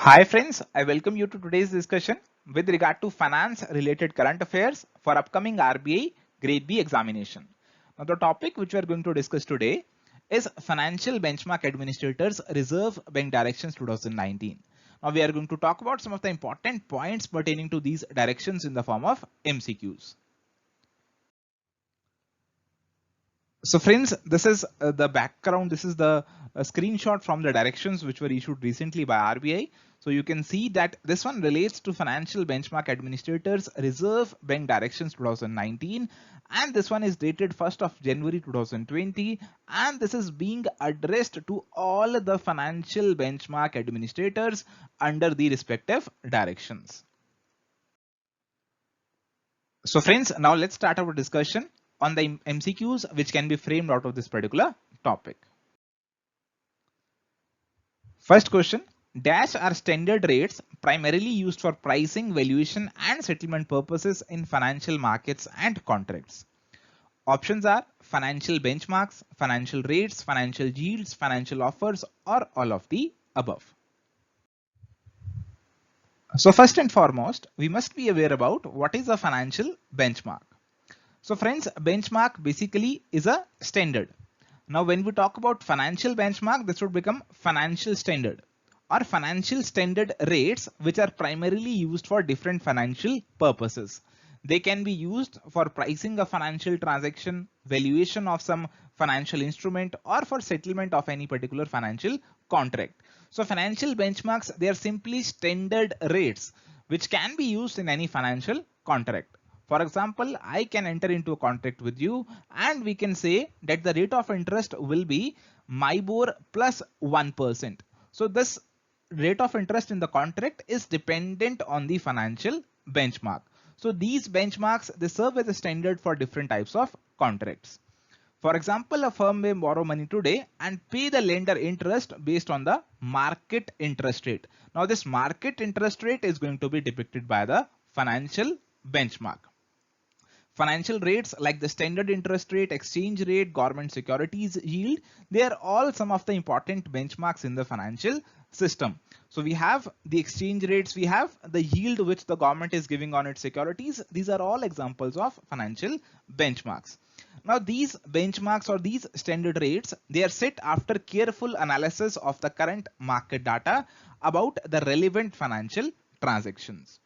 Hi friends, I welcome you to today's discussion with regard to finance related current affairs for upcoming RBI Grade B examination. Now the topic which we are going to discuss today is Financial Benchmark Administrators Reserve Bank Directions 2019. Now we are going to talk about some of the important points pertaining to these directions in the form of MCQs. So friends, this is the background. This is the screenshot from the directions which were issued recently by RBI. So you can see that this one relates to Financial Benchmark Administrators Reserve Bank Directions 2019, and this one is dated 1st of January 2020, and this is being addressed to all the financial benchmark administrators under the respective directions. So friends, now let's start our discussion on the MCQs which can be framed out of this particular topic. First question, dash are standard rates primarily used for pricing, valuation and settlement purposes in financial markets and contracts. Options are financial benchmarks, financial rates, financial yields, financial offers, or all of the above. So first and foremost, we must be aware about what is a financial benchmark. So friends, benchmark basically is a standard. Now when we talk about financial benchmark, this would become financial standard or financial standard rates, which are primarily used for different financial purposes. They can be used for pricing a financial transaction, valuation of some financial instrument, or for settlement of any particular financial contract. So financial benchmarks, they are simply standard rates which can be used in any financial contract. For example, I can enter into a contract with you and we can say that the rate of interest will be MIBOR plus 1%. So this rate of interest in the contract is dependent on the financial benchmark. So these benchmarks, they serve as a standard for different types of contracts. For example, a firm may borrow money today and pay the lender interest based on the market interest rate. Now this market interest rate is going to be depicted by the financial benchmark. Financial rates like the standard interest rate, exchange rate, government securities yield, they are all some of the important benchmarks in the financial system. So we have the exchange rates, we have the yield which the government is giving on its securities. These are all examples of financial benchmarks. Now these benchmarks or these standard rates, they are set after careful analysis of the current market data about the relevant financial transactions.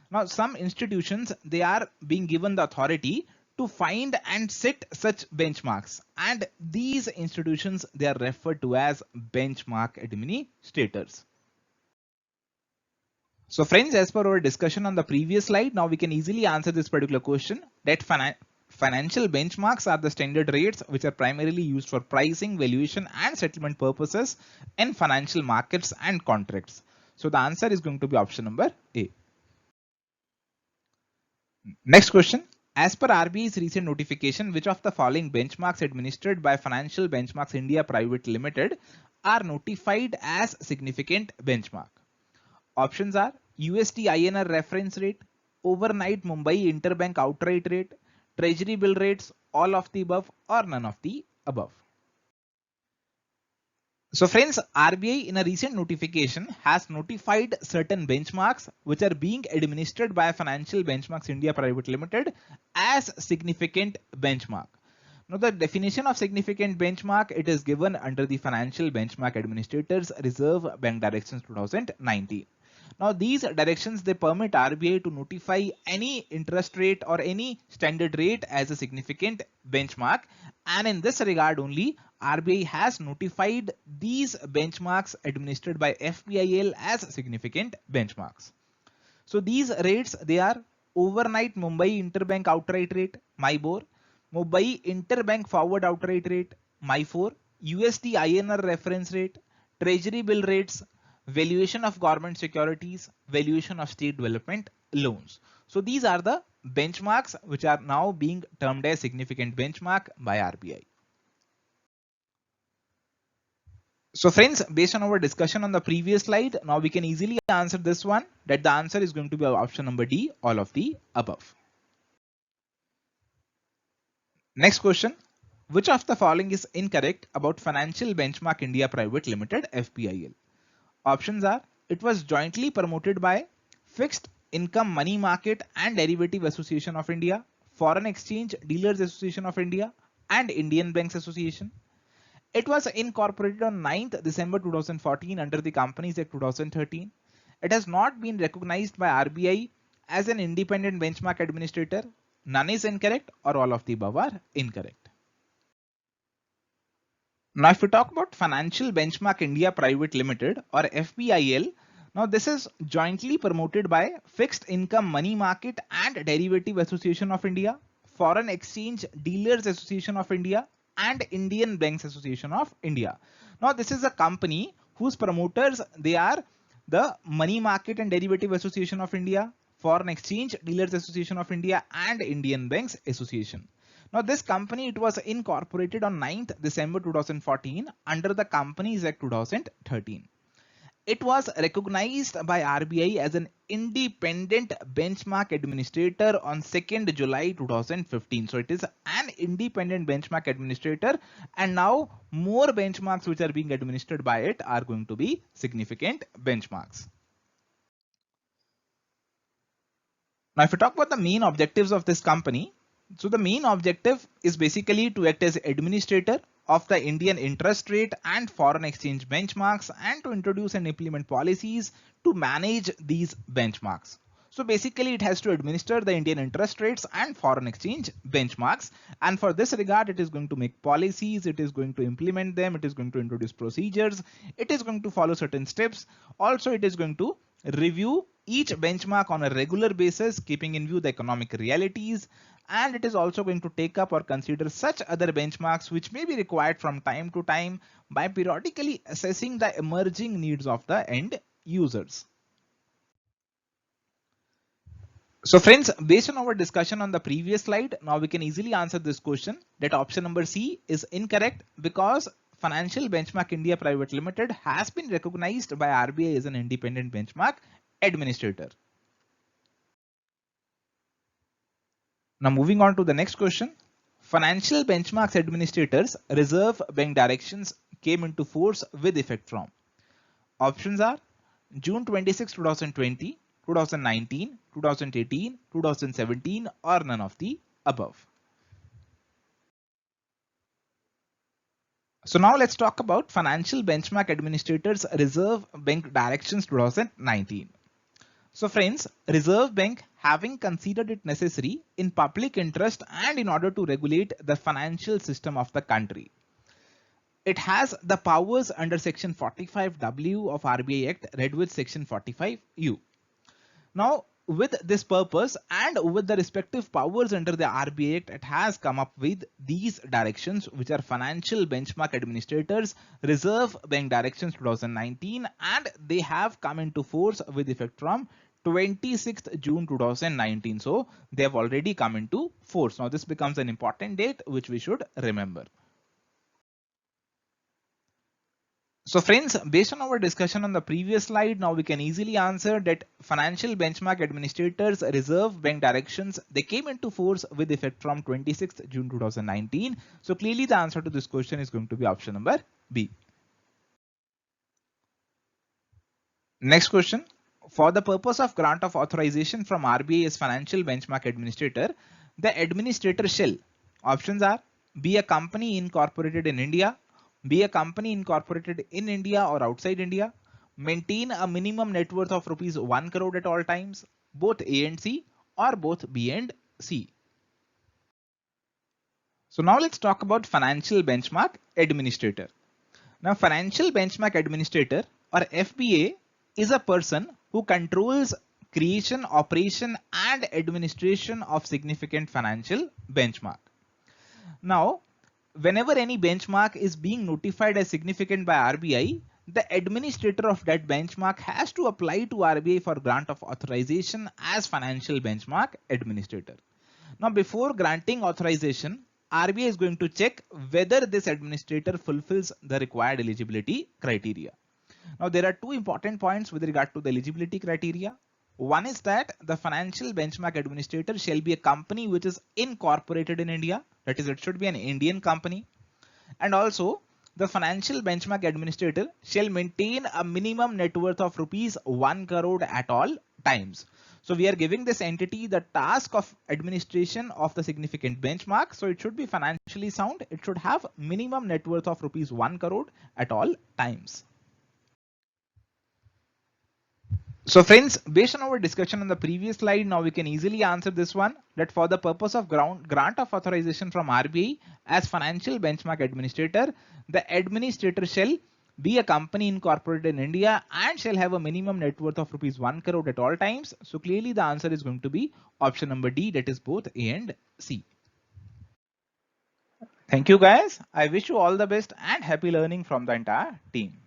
Now, some institutions, they are being given the authority to find and set such benchmarks, and these institutions, they are referred to as benchmark administrators. So friends, as per our discussion on the previous slide, now we can easily answer this particular question that financial benchmarks are the standard rates which are primarily used for pricing, valuation and settlement purposes in financial markets and contracts. So the answer is going to be option number A. Next question. As per RBI's recent notification, which of the following benchmarks administered by Financial Benchmarks India Private Limited are notified as significant benchmark? Options are USD INR reference rate, overnight Mumbai interbank outright rate, treasury bill rates, all of the above or none of the above. So friends, RBI in a recent notification has notified certain benchmarks which are being administered by Financial Benchmarks India Private Limited as significant benchmark. Now the definition of significant benchmark, it is given under the Financial Benchmark Administrators Reserve Bank Directions 2019. Now these directions, they permit RBI to notify any interest rate or any standard rate as a significant benchmark, and in this regard only RBI has notified these benchmarks administered by FBIL as significant benchmarks. So these rates, they are overnight Mumbai interbank outright rate MIBOR, Mumbai interbank forward outright rate MI4, USD INR reference rate, treasury bill rates, valuation of government securities, valuation of state development loans. So these are the benchmarks which are now being termed as significant benchmark by RBI. So friends, based on our discussion on the previous slide, now we can easily answer this one, that the answer is going to be option number D, all of the above. Next question. Which of the following is incorrect about Financial Benchmark India Private Limited FBIL? Options are it was jointly promoted by Fixed Income Money Market and Derivative Association of India, Foreign Exchange Dealers Association of India, and Indian Banks Association. It was incorporated on 9th December 2014 under the Companies Act 2013. It has not been recognized by RBI as an independent benchmark administrator. None is incorrect, or all of the above are incorrect. Now, if we talk about Financial Benchmark India Private Limited, or FBIL, now this is jointly promoted by Fixed Income Money Market and Derivative Association of India, Foreign Exchange Dealers Association of India, and Indian Banks Association of India. Now, this is a company whose promoters, they are the Money Market and Derivative Association of India, Foreign Exchange Dealers Association of India, and Indian Banks Association. Now, this company, it was incorporated on 9th December 2014 under the Companies Act 2013. It was recognized by RBI as an independent benchmark administrator on 2nd July 2015. So it is an independent benchmark administrator, and now more benchmarks which are being administered by it are going to be significant benchmarks. Now, if you talk about the main objectives of this company, so the main objective is basically to act as administrator of the Indian interest rate and foreign exchange benchmarks, and to introduce and implement policies to manage these benchmarks. So basically it has to administer the Indian interest rates and foreign exchange benchmarks, and for this regard it is going to make policies, it is going to implement them, it is going to introduce procedures, it is going to follow certain steps. Also, it is going to review each benchmark on a regular basis, keeping in view the economic realities, and it is also going to take up or consider such other benchmarks which may be required from time to time by periodically assessing the emerging needs of the end users. So friends, based on our discussion on the previous slide, now we can easily answer this question that option number C is incorrect, because Financial Benchmark India Private Limited has been recognized by RBI as an independent benchmark administrator. Now moving on to the next question. Financial Benchmarks Administrators Reserve Bank Directions came into force with effect from. Options are June 26, 2020, 2019, 2018, 2017, or none of the above. So now let's talk about Financial Benchmark Administrators Reserve Bank Directions 2019. So friends, Reserve Bank, having considered it necessary in public interest and in order to regulate the financial system of the country, it has the powers under Section 45W of RBI Act, read with Section 45U. Now, with this purpose and with the respective powers under the RBI Act, it has come up with these directions, which are Financial Benchmark Administrators Reserve Bank Directions 2019, and they have come into force with effect from 26th June 2019. So they have already come into force. Now this becomes an important date which we should remember. So friends, based on our discussion on the previous slide, now we can easily answer that Financial Benchmark Administrators Reserve Bank Directions, they came into force with effect from 26th June 2019. So clearly the answer to this question is going to be option number B. Next question. For the purpose of grant of authorization from RBI as Financial Benchmark Administrator, the administrator shall, options are, be a company incorporated in India, be a company incorporated in India or outside India, maintain a minimum net worth of rupees 1 crore at all times, both A and C, or both B and C. So now let's talk about Financial Benchmark Administrator. Now Financial Benchmark Administrator, or FBA, is a person who controls creation, operation, and administration of significant financial benchmark. Now, whenever any benchmark is being notified as significant by RBI, the administrator of that benchmark has to apply to RBI for grant of authorization as Financial Benchmark Administrator. Now, before granting authorization, RBI is going to check whether this administrator fulfills the required eligibility criteria. Now, there are two important points with regard to the eligibility criteria. One is that the Financial Benchmark Administrator shall be a company which is incorporated in India. That is, it should be an Indian company. And also, the financial benchmark administrator shall maintain a minimum net worth of rupees 1 crore at all times. So we are giving this entity the task of administration of the significant benchmark. So it should be financially sound. It should have minimum net worth of rupees 1 crore at all times. So friends, based on our discussion on the previous slide, now we can easily answer this one, that for the purpose of grant of authorization from RBI as financial benchmark administrator, the administrator shall be a company incorporated in India and shall have a minimum net worth of rupees 1 crore at all times. So clearly the answer is going to be option number D, that is both A and C. Thank you guys. I wish you all the best and happy learning from the entire team.